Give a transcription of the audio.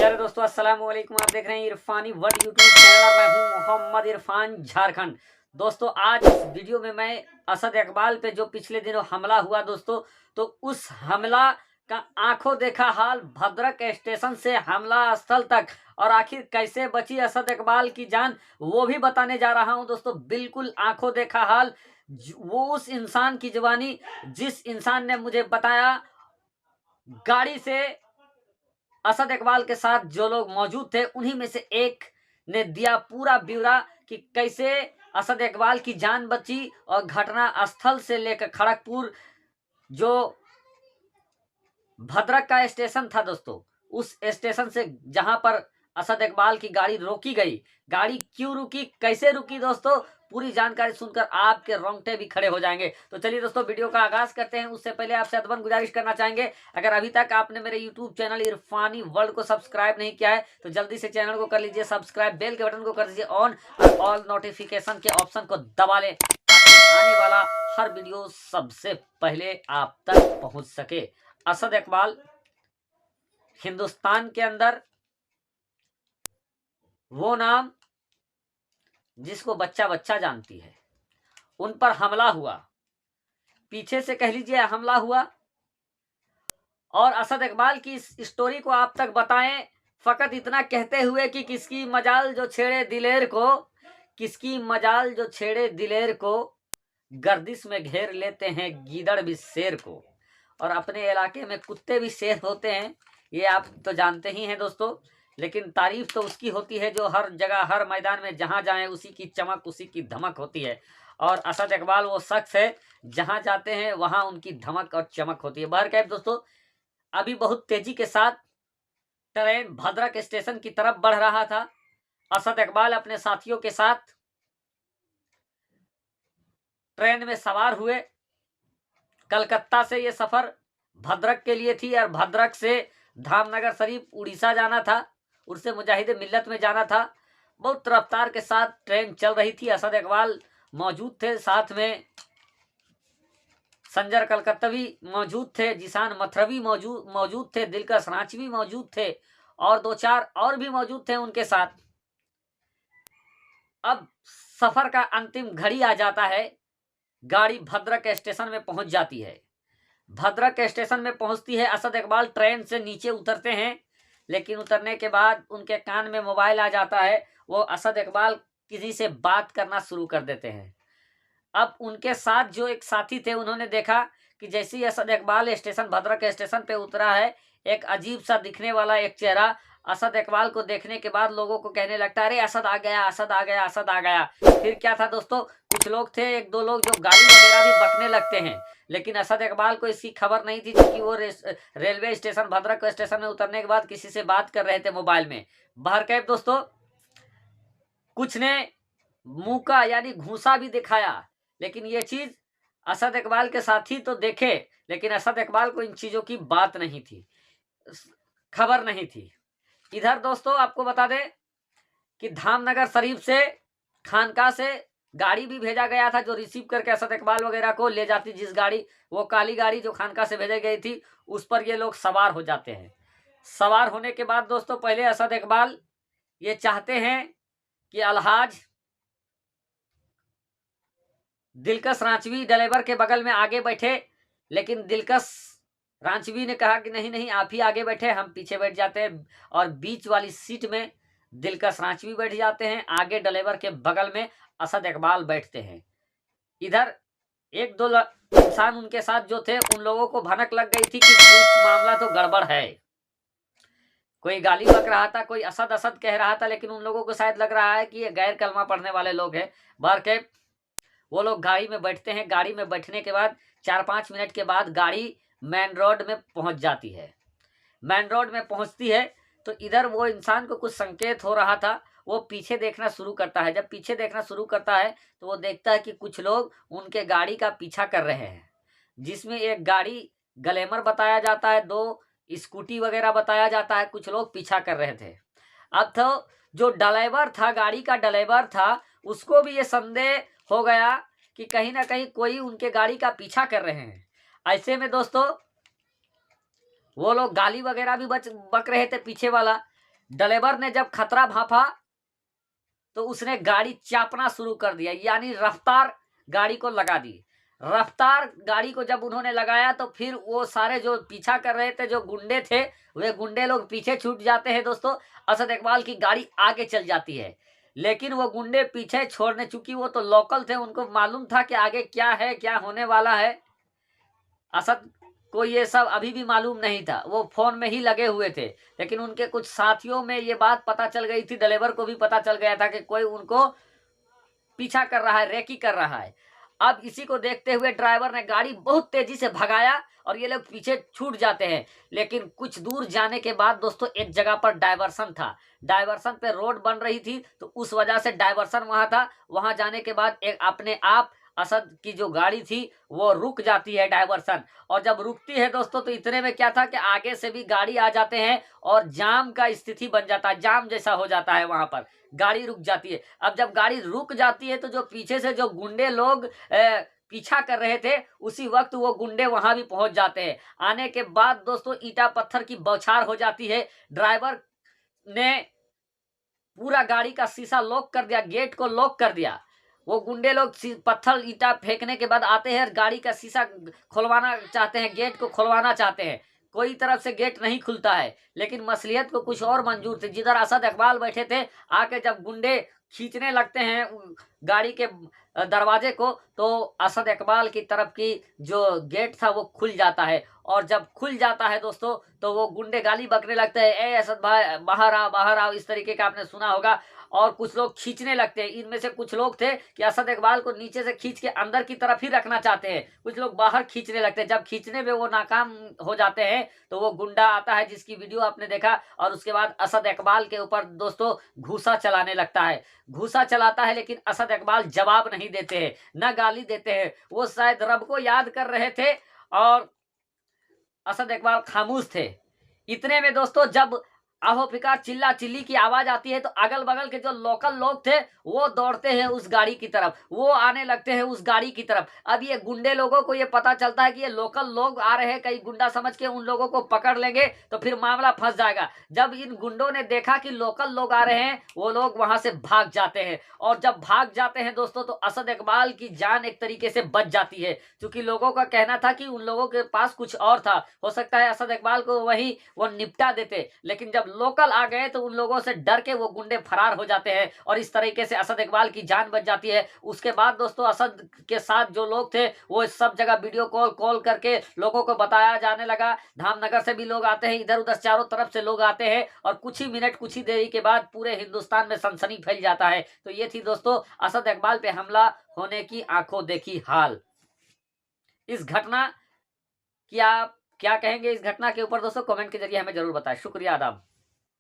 चलो दोस्तों, अस्सलाम वालेकुम। आप देख रहे हैं इरफानी वर्ल्ड यूट्यूब चैनल और मैं हूं मोहम्मद इरफान झारखंड। दोस्तों, आज इस वीडियो में मैं असद इकबाल पे जो पिछले दिनों हमला हुआ दोस्तों, तो उस हमला का आंखों देखा हाल, भद्रक स्टेशन से हमला स्थल तक, और आखिर कैसे बची असद इकबाल की जान, वो भी बताने जा रहा हूं दोस्तों। बिल्कुल आंखों देखा हाल, वो उस इंसान की जुबानी जिस इंसान ने मुझे बताया, गाड़ी से असद इकबाल के साथ जो लोग मौजूद थे उन्हीं में से एक ने दिया पूरा ब्यौरा कि कैसे असद इकबाल की जान बची। और घटना स्थल से लेकर खड़गपुर, जो भद्रक का स्टेशन था दोस्तों, उस स्टेशन से जहां पर असद इकबाल की गाड़ी रोकी गई, गाड़ी क्यों रुकी, कैसे रुकी दोस्तों, पूरी जानकारी सुनकर आपके रोंगटे भी खड़े हो जाएंगे। तो चलिए दोस्तों, वीडियो का आगाज करते हैं। उससे पहले आपसे अदबन गुजारिश करना चाहेंगे, अगर अभी तक आपने मेरे यूट्यूब चैनल इरफानी वर्ल्ड को सब्सक्राइब नहीं किया है तो जल्दी से चैनल को कर लीजिए सब्सक्राइब, बेल के बटन को कर दीजिए ऑन और ऑल नोटिफिकेशन के ऑप्शन को दबा लें ताकि आने वाला हर वीडियो सबसे पहले आप तक पहुंच सके। असद इकबाल हिंदुस्तान के अंदर वो नाम जिसको बच्चा बच्चा जानती है, उन पर हमला हुआ, पीछे से कह लीजिए हमला हुआ। और असद इकबाल की इस स्टोरी को आप तक बताएं फकत इतना कहते हुए कि किसकी मजाल जो छेड़े दिलेर को, किसकी मजाल जो छेड़े दिलेर को, गर्दिश में घेर लेते हैं गीदड़ भी शेर को। और अपने इलाके में कुत्ते भी शेर होते हैं, ये आप तो जानते ही हैं दोस्तों, लेकिन तारीफ तो उसकी होती है जो हर जगह हर मैदान में जहां जाए उसी की चमक उसी की धमक होती है। और असद इकबाल वो शख्स है जहां जाते हैं वहां उनकी धमक और चमक होती है। बहरकैफ दोस्तों, अभी बहुत तेजी के साथ ट्रेन भद्रक स्टेशन की तरफ बढ़ रहा था। असद इकबाल अपने साथियों के साथ ट्रेन में सवार हुए। कलकत्ता से ये सफर भद्रक के लिए थी और भद्रक से धामनगर शरीफ उड़ीसा जाना था, उससे मुजाहिदे मिल्लत में जाना था। बहुत रफ्तार के साथ ट्रेन चल रही थी। असद इकबाल मौजूद थे, साथ में संजर कलकत्तवी मौजूद थे, जिसान मथरवी मौजूद थे, दिलकश रांचवी मौजूद थे और दो चार और भी मौजूद थे उनके साथ। अब सफर का अंतिम घड़ी आ जाता है, गाड़ी भद्रक स्टेशन में पहुंच जाती है। भद्रक स्टेशन में पहुंचती है, असद इकबाल ट्रेन से नीचे उतरते हैं, लेकिन उतरने के बाद उनके कान में मोबाइल आ जाता है। वो असद इकबाल किसी से बात करना शुरू कर देते हैं। अब उनके साथ जो एक साथी थे उन्होंने देखा कि जैसे ही असद इकबाल स्टेशन भद्रक स्टेशन पे उतरा है, एक अजीब सा दिखने वाला एक चेहरा असद इकबाल को देखने के बाद लोगों को कहने लगता है, अरे असद आ गया, असद आ गया, असद आ गया। फिर क्या था दोस्तों, कुछ लोग थे, एक दो लोग जो गाली वगैरह भी बकने लगते हैं, लेकिन असद इकबाल को इसकी खबर नहीं थी, क्योंकि वो रेलवे स्टेशन भद्रक स्टेशन में उतरने के बाद किसी से बात कर रहे थे मोबाइल में। बहरकैफ दोस्तों, कुछ ने मुंह का यानी घूंसा भी दिखाया, लेकिन ये चीज असद इकबाल के साथी तो देखे, लेकिन असद इकबाल को इन चीजों की बात नहीं थी, खबर नहीं थी। इधर दोस्तों आपको बता दें कि धामनगर शरीफ से खानका से गाड़ी भी भेजा गया था जो रिसीव करके असद इकबाल वगैरह को ले जाती, जिस गाड़ी, वो काली गाड़ी जो खानका से भेजी गई थी, उस पर ये लोग सवार हो जाते हैं। सवार होने के बाद दोस्तों, पहले असद इकबाल ये चाहते हैं कि अलहाज दिलकश रांचवी ड्राइवर के बगल में आगे बैठे, लेकिन दिलकश रांचवी ने कहा कि नहीं नहीं, आप ही आगे बैठे, हम पीछे बैठ जाते हैं। और बीच वाली सीट में दिलकश रांचवी बैठ जाते हैं, आगे ड्राइवर के बगल में असद इकबाल बैठते हैं। इधर एक दो इंसान उनके साथ जो थे, उन लोगों को भनक लग गई थी कि कुछ मामला तो गड़बड़ है। कोई गाली बक रहा था, कोई असद असद कह रहा था, लेकिन उन लोगों को शायद लग रहा है कि ये गैर कलमा पढ़ने वाले लोग हैं। बहरकैफ वो लोग गाड़ी में बैठते हैं। गाड़ी में बैठने के बाद 4-5 मिनट के बाद गाड़ी मेन रोड में पहुंच जाती है। मेन रोड में पहुंचती है तो इधर वो इंसान को कुछ संकेत हो रहा था, वो पीछे देखना शुरू करता है। जब पीछे देखना शुरू करता है तो वो देखता है कि कुछ लोग उनके गाड़ी का पीछा कर रहे हैं, जिसमें एक गाड़ी ग्लैमर बताया जाता है, 2 स्कूटी वगैरह बताया जाता है, कुछ लोग पीछा कर रहे थे। अब तो जो ड्राइवर था, गाड़ी का ड्राइवर था, उसको भी ये संदेह हो गया कि कहीं ना कहीं कोई उनके गाड़ी का पीछा कर रहे हैं। ऐसे में दोस्तों वो लोग गाली वगैरह भी बक रहे थे पीछे वाला, ड्राइवर ने जब खतरा भांपा तो उसने गाड़ी चापना शुरू कर दिया, यानी रफ्तार गाड़ी को लगा दी। रफ्तार गाड़ी को जब उन्होंने लगाया तो फिर वो सारे जो पीछा कर रहे थे, जो गुंडे थे, वे गुंडे लोग पीछे छूट जाते हैं दोस्तों। असद इकबाल की गाड़ी आगे चल जाती है, लेकिन वो गुंडे पीछे छोड़ने, चूंकि वो तो लोकल थे, उनको मालूम था कि आगे क्या है, क्या होने वाला है। असद को ये सब अभी भी मालूम नहीं था, वो फोन में ही लगे हुए थे। लेकिन उनके कुछ साथियों में ये बात पता चल गई थी, ड्राइवर को भी पता चल गया था कि कोई उनको पीछा कर रहा है, रेकी कर रहा है। अब इसी को देखते हुए ड्राइवर ने गाड़ी बहुत तेजी से भगाया और ये लोग पीछे छूट जाते हैं। लेकिन कुछ दूर जाने के बाद दोस्तों एक जगह पर डायवर्सन था, डायवर्सन पे रोड बन रही थी, तो उस वजह से डायवर्सन वहां था। वहां जाने के बाद एक अपने आप असद की जो गाड़ी थी वो रुक जाती है डायवर्सन। और जब रुकती है दोस्तों तो इतने में क्या था कि आगे से भी गाड़ी आ जाते हैं और जाम का स्थिति बन जाता है, जाम जैसा हो जाता है, वहां पर गाड़ी रुक जाती है। अब जब गाड़ी रुक जाती है तो जो पीछे से जो गुंडे लोग पीछा कर रहे थे, उसी वक्त वो गुंडे वहां भी पहुंच जाते हैं। आने के बाद दोस्तों ईटा पत्थर की बौछार हो जाती है। ड्राइवर ने पूरा गाड़ी का शीशा लॉक कर दिया, गेट को लॉक कर दिया। वो गुंडे लोग पत्थर ईटा फेंकने के बाद आते हैं, गाड़ी का शीशा खुलवाना चाहते हैं, गेट को खुलवाना चाहते हैं। कोई तरफ से गेट नहीं खुलता है, लेकिन मसलियत को कुछ और मंजूर थी। जिधर असद इकबाल बैठे थे, आके जब गुंडे खींचने लगते हैं गाड़ी के दरवाजे को, तो असद इकबाल की तरफ की जो गेट था वो खुल जाता है। और जब खुल जाता है दोस्तों तो वो गुंडे गाली बकने लगते हैं, ए असद भाई बाहर आओ, बाहर आओ, इस तरीके का आपने सुना होगा। और कुछ लोग खींचने लगते हैं। इनमें से कुछ लोग थे कि असद इकबाल को नीचे से खींच के अंदर की तरफ ही रखना चाहते हैं, कुछ लोग बाहर खींचने लगते हैं। जब खींचने में वो नाकाम हो जाते हैं तो वो गुंडा आता है जिसकी वीडियो आपने देखा, और उसके बाद असद इकबाल के ऊपर दोस्तों घूसा चलाने लगता है। घूसा चलाता है, लेकिन असद इकबाल जवाब नहीं देते हैं, न गाली देते हैं। वो शायद रब को याद कर रहे थे और असद इकबाल खामोश थे। इतने में दोस्तों जब आहो फिकार चिल्ला चिल्ली की आवाज आती है तो अगल बगल के जो लोकल लोग थे वो दौड़ते हैं उस गाड़ी की तरफ, वो आने लगते हैं उस गाड़ी की तरफ। अब ये गुंडे लोगों को ये पता चलता है कि ये लोकल लोग आ रहे हैं, कई गुंडा समझ के उन लोगों को पकड़ लेंगे तो फिर मामला फंस जाएगा। जब इन गुंडों ने देखा कि लोकल लोग आ रहे हैं, वो लोग वहां से भाग जाते हैं। और जब भाग जाते हैं दोस्तों तो असद इकबाल की जान एक तरीके से बच जाती है, क्योंकि लोगों का कहना था कि उन लोगों के पास कुछ और था, हो सकता है असद इकबाल को वही वो निपटा देते। लेकिन जब लोकल आ गए तो उन लोगों से डर के वो गुंडे फरार हो जाते हैं और इस तरीके से असद इकबाल की जान बच जाती है। उसके बाद दोस्तों असद के साथ जो लोग थे वो सब जगह वीडियो कॉल करके लोगों को बताया जाने लगा। धामनगर से भी लोग आते हैं, इधर उधर चारों तरफ से लोग आते हैं, और कुछ ही मिनट कुछ ही देरी के बाद पूरे हिंदुस्तान में सनसनी फैल जाता है। तो ये थी दोस्तों असद इकबाल पे हमला होने की आंखों देखी हाल। इस घटना की आप क्या कहेंगे, इस घटना के ऊपर दोस्तों कमेंट के जरिए हमें जरूर बताएं। शुक्रिया, आदाब।